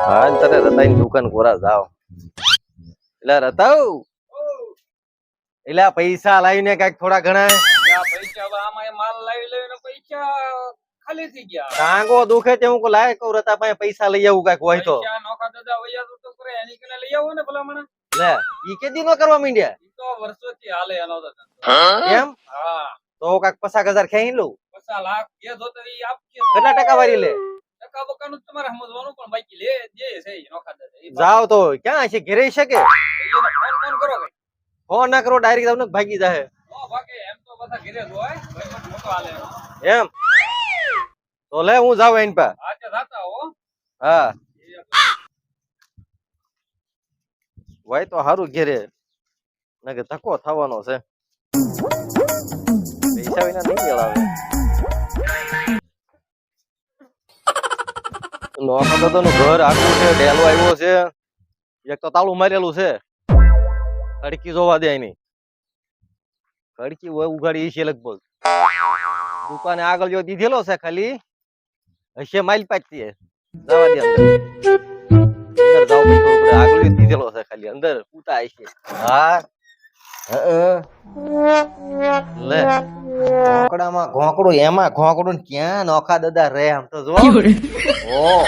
હા તારે રતાઈની દુકાન કોરા જાવ એટલે રતાઉ એટલે પૈસા લાવીને કઈક થોડા ઘણા પૈસા હવે આમાં એ માલ લાવી લઈને પૈસા ખાલી થઈ ગયા. ટાંગો દુખે તે હું લાય કહું રતા પાસે પૈસા લઈ આવું કઈક હોય તો પૈસા નોખા દાદા વૈયા તો કરે એની કને લઈ આવો ને ભલામણ. લે ઈ કેદી નો કરવા માંડ્યા ઈ તો વર્ષોથી હાલે એનો તો ધંધો. એમ હા તો કઈક 50,000 ખેઈ લઉં 50 લાખ જે જોતો ઈ આપશે. કેટલા ટકા વાળી લે ટકા બકાનું તમારે સમજવાનું પણ બાકી લે જે છે ઈ નોખા દાદા ઈ જાવ તો ક્યાં છે ઘરે છે કે એને ફોન કરો કઈ. ફોન ના કરો ડાયરેક્ટ તમને ભાગી જાય ઓ ભાગે એમ તો બધા ઘરે જ હોય ભાઈ મોટો હાલે એનો. એમ તો લે હું જાવ એન પા આ તે જાતા હો. હા હોય તો હારું ઘેરે ના કે ધક્કો થવાનો છે પૈસા વિના નહીં મેળાવે નોખા દાદાનું ઘર આખું છે ડેલો આવ્યો છે એક તો તાળું મારેલું છે ખડકી જોવા દે એની ખડકી હોય ઉગાડી છે લગભગ દુકાને આગળ જો દીધેલો છે ખાલી હશે માઇલ પાચતી જવા દે અંદર જાવ આગળ જો દીધેલો છે ખાલી અંદર પૂતા હશે હા લે ઘોંકડામાં ઘોંકડું એમાં ઘોંકડું ને ક્યાં નોખા દાદા રે આમ તો જો ઓહો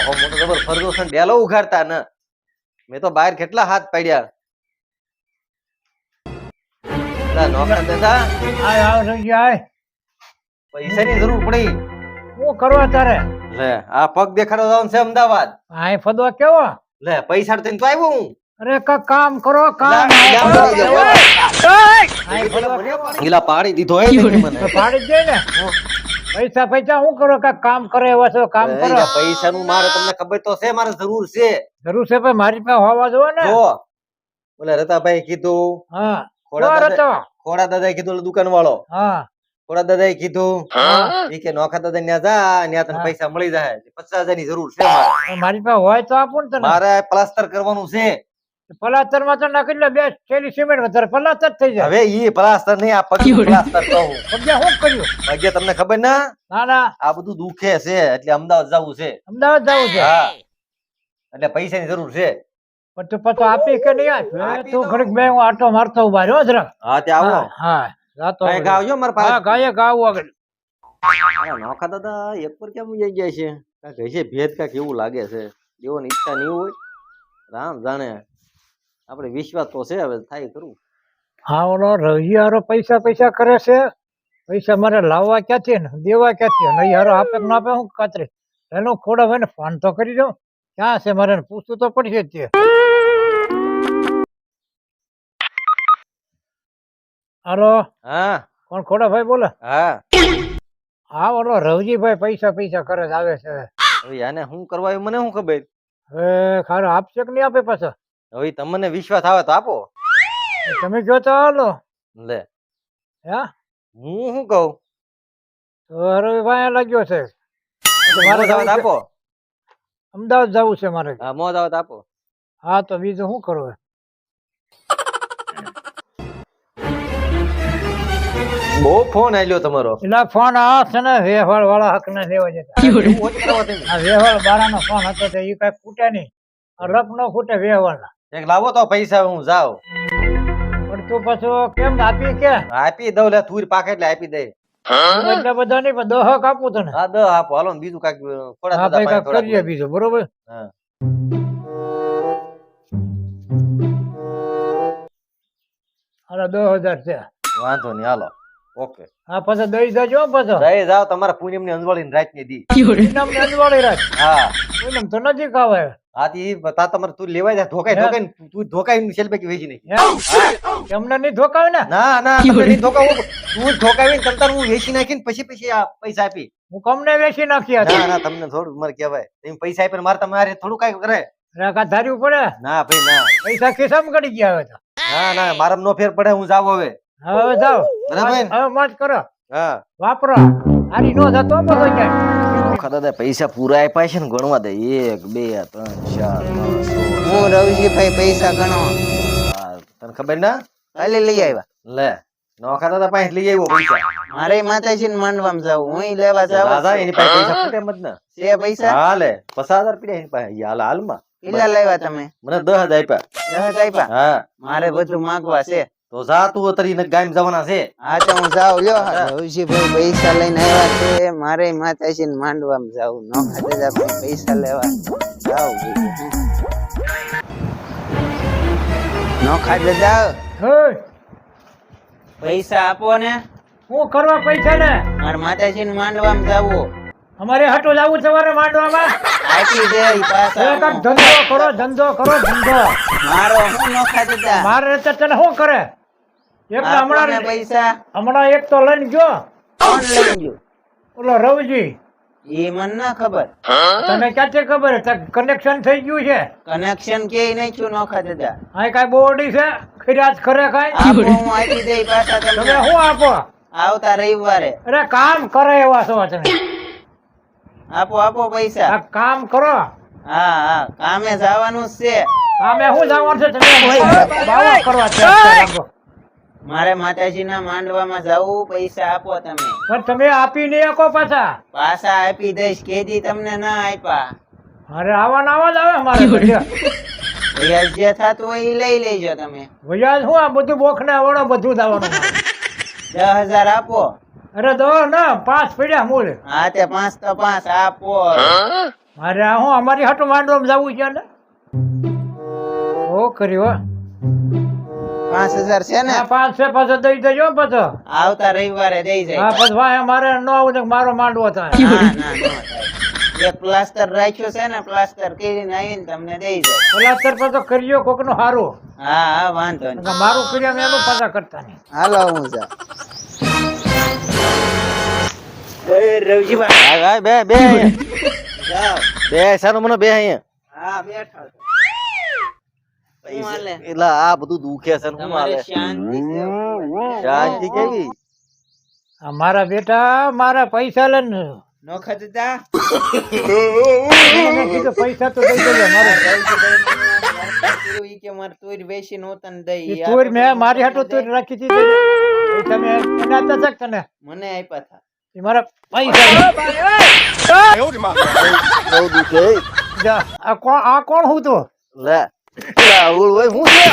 મોટો જબર ફરજો છે ડેલો ઉઘાડતા ને મેં તો બહાર કેટલા હાથ પાડ્યા નોખા દાદા પૈસાની જરૂર પડી શું કરવા તારે લે આ પગ દેખાડો જવાનું છે અમદાવાદ આ ફદવા કેવો લે પૈસા તો આવ્યો હું અરે કામ કરો કામ ગીલા પાડી દીધો હે મને પાડી દે ને પૈસા પૈસા શું કરો કામ કરે એવા છો કામ કરો પૈસા નું મારે તમને ખબર તો છે મારે જરૂર છે જરૂર છે ભાઈ મારી પાસે હોવા જોવે ને જો બોલે રતાભાઈ કીધું હા ખોડા દાદા કીધું દુકાન વાળો હા ખોડા દાદા કીધું ઈ કે નોખા દાદા ન્યા જા ન્યા તને પૈસા મળી જાય 50,000 ની જરૂર છે મારી પાસે હોય તો આપું ને તને મારે પ્લાસ્ટર કરવાનું છે પલાસ્તર માં તો નાખી લે બે થેલી સિમેન્ટ વધારે પલાસ્તર થઈ જાય હવે ઈ પ્લાસ્ટર નહીં આ પગ પ્લાસ્ટર કહું પગ્યા શું કર્યું ભાગ્ય તમને ખબર ના ના ના આ બધું દુખે છે એટલે અમદાવાદ જવું છે અમદાવાદ જવું છે હા એટલે પૈસાની જરૂર છે પણ તું પછી આપી કે નહીં આપી તું ઘડીક બે હું આટો મારતો ઉભા રહ્યો જરાક હા તે આવો હા જાતો કઈ ગાવજો મારા પાસે હા ગાયે ગાવું આગળ નોખા દાદા એક પર કેમ જઈ ગયા છે કાંઈક હશે ભેદ કાંઈક એવું લાગે છે એવોની ઈચ્છા નહીં હોય રામ જાણે આપણે વિશ્વાસ તો છે હવે થાય કરું હા ઓલો રવિયારો પૈસા પૈસા કરે છે પૈસા મારે લાવવા ક્યાંથી ને દેવા ક્યાંથી નહીં હારો આપે કે ના આપે હું કાતરી એનો ખોડા ભાઈ ને ફોન તો કરી દઉં ક્યાં છે મારે પૂછવું તો પડશે જ તે હાલો હા કોણ ખોડા ભાઈ બોલે હા હા ઓલો રવજીભાઈ પૈસા પૈસા કરે જ આવે છે હવે આને શું કરવા આવ્યું મને શું ખબર હવે ખારો આપશે કે નહીં આપે પાછો હવે તમને વિશ્વાસ આવે તો આપો તમે કહો તો હાલો લે હે હું શું કહું તો રવિભાઈ લાગ્યો છે મારે જવા આપો અમદાવાદ જવું છે મારે હા મોજ આવે તો આપો હા તો બીજું શું કરવું બહુ ફોન આવ્યો તમારો એટલે ફોન આ છે ને વેહવાળ વાળા હક ને લેવા જતા આ વેહવાળ બારાનો ફોન હતો તો એ કઈ ખૂટે નહીં રફ ન ખૂટે વેહવાળ ના એક લાવો તો પૈસા હું જાઉં પણ તું પાછું કેમ આપી કે આપી દઉં લે તુર પાકે એટલે આપી દે એટલે બધા નહીં પણ 10 આપું તને હા દ આપો હાલો ને બીજું કાંઈક થોડા હા ભાઈ કાંઈક થોડા કરીએ બીજું બરોબર હા હાલો 10,000 છે વાંધો નહીં હાલો ઓકે હા પછી દઈ દેજો પાછો જઈ જાવ તમારા પૂનમ ની અંજવાળી રાત ની દી પૂનમ અંજવાળી રાખ હા પૂનમ તો નજીક આવે હા તી બતા તમારે તું લેવાય જા ધોકાઈ ધોકાઈ તું ધોકાઈ સેલ પૈકી વેચી નહીં એમને નહીં ધોકાવે ને ના ના તમે નહીં ધોકાવું તું ધોકાવી તમતાર હું વેચી નાખીને પછી આ પૈસા આપી હું કમને વેચી નાખ્યા ના ના તમને થોડું મારે કહેવાય તમે પૈસા આપીને મારે તમારે થોડું કાંઈ કરે રાકા ધાર્યું પડે ના ભાઈ ના પૈસા ખિસ્સામાં ગળી ગયા હવે તો ના ના મારા નો ફેર પડે હું જાવ હવે હવે જાઓ બરાબર હવે મોજ કરો હા વાપરો આરી નો થતો બધો જાય દાદા પૈસા પૂરા આપ્યા છે ને ગણવા દે 1 2 3 4 5 હું રવિજીભાઈ પૈસા ગણો તને ખબર ના કાલે લઈ આવ્યા લે નોખા દાદા પાસે લઈ આવ્યો પૈસા મારે માતાજી ને માંડવામાં જાવ હું લેવા જાવ દાદા એની પાસે પૈસા ખૂટે મત ને છે પૈસા હા લે 50,000 પીડ્યા એની પાસે હાલ હાલમાં કેટલા લાવ્યા તમે? મને 10 જ આપ્યા. 10 આપ્યા? હા મારે બધું માંગવા છે. તો જા તું અત્યારે ગામ જવાના છે. હા તો હું જાઉં લ્યો. રવજીભાઈ પૈસા લઈને આવ્યા છે. મારે માતાજીને માંડવામાં જાવું. નોખા દાદા પાસે પૈસા લેવા જાઉં. બીજું શું? નોખા દાદા હે, પૈસા આપો ને. હું કરવા પૈસા ને? મારે માતાજીને માંડવામાં જાવું. અમારે હાટો જવું સવારે માંડવામાં. આપી દે ઈ પાછા. એક જ ધંધો કરો, ધંધો કરો, ધંધો. મારો હું નોખા દાદા. મારે તો તને શું કરે? એક તો આપો ને હમણાં પૈસા. હમણાં એક તો લઈને ગયો કોણ લઈ ગયું? ઓલો રવજી. એ મને ના ખબર. તને ક્યાંથી ખબર? કનેક્શન થઈ ગયું છે. કનેક્શન કે નાખ્યું નોખા દાદા. અહીં કાંઈ બોડી છે? ખીરાજ ખરે કાંઈ? આપો હું આપી દઈ પાછા તમે તમને. શું આપો? આવતા રવિવારે અરે કામ કરે એવા છો તમે. આપો આપો પૈસા. આ કામ કરો. હા હા કામે જવાનું જ છે. કામે શું જવાનું છે? તમે બાવા કરવા છે. મારે માતાજીના માંડવામાં જાવું. પૈસા આપો તમે. પણ તમે આપી નહીં શકો પાછા. પાછા આપી દઈશ. કેદી તમને ના આપ્યા. અરે આવા ને આવા જ આવે અમારે તો. વ્યાજ જે થતું હોય ઈ લઈ લેજો તમે. વ્યાજ શું આ બધું બોખને વડો બધું દાવાનું. 10,000 આપો. અરે દો ના 5 પડ્યા મૂળ. હા તે 5 તો 5 આપો. અરે આ હું અમારી હાટું માંડવામાં જવું છે ને. ઓ કર્યો 5,000 છે ને? 5 છે પાછો દઈ દેજો પાછો. આવતા રવિવારે દઈ હા જાય. પછી ભાઈ મારે ન આવું તો મારો માંડવો થાય. ના ના ના થાય. એક પ્લાસ્ટર રાખ્યું છે ને, પ્લાસ્ટર કરીને આવીને તમને દઈ જાય. પ્લાસ્ટર પર તો કર્યો કોક નું સારું. હા હા વાંધો નહીં. મારું કર્યા એનું પાછા કરતા નહીં. હાલો હું જા. એ રવજીભાઈ હા બે બે જાઓ. બે સાનો મને બે અહીંયા. હા બેઠો છો. શું હાલે? એટલે આ બધું દુખે છે ને હું તમારે હાલે? શાંતિ છે? શાંતિ કેવી? આ મારા બેટા મારા પૈસા લે ને. નોખા દાદા મેં કીધું પૈસા તો દઈ દેજો મારે. ઈ કે મારે તુર બેસી નો તને દઈ. એ તુર મેં મારી હાટું તુર રાખી દીધી. પૈસા મેં તને આપતા છે કે તને? મને આપ્યા હતા. એ મારા પૈસા. બહુ દુખે. જા, આ કોણ હું તું? લે ઓળ હોય હું છે?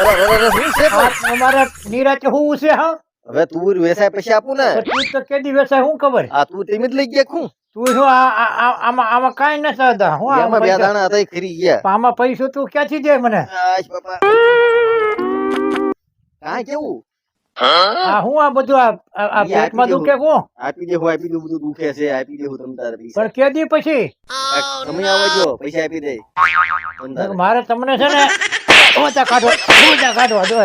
અરે અરે હું છે પણ? આ મારા નિરાતે હું છે હા? હવે તું વેસાય પછી આપું ને. તો તું તો કેદી વેચાય હું ખબર? આ તું તેમ જ લઈ ગયા હું? તું શું આમાં કાંઈ ન થતા. હું એમાં આમાં બે પૈસા- દાણા હતા એ ખરી ગયા. આમાં પૈસા તું ક્યાંથી દે મને? આશ બાપા. કાંઈ કેવું? આ હું આ બધું આ ઈ પેટમાં આપી દુખે હું? આપી દેવું આપી દેવું બધું દુખે છે આપી દેવું તમ તારે પૈસા. પણ કેદી પછી? તમે આવજો પૈસા આપી દે. તમ તારે. મારે તમને છે ને ઊંચા કાઢો દો.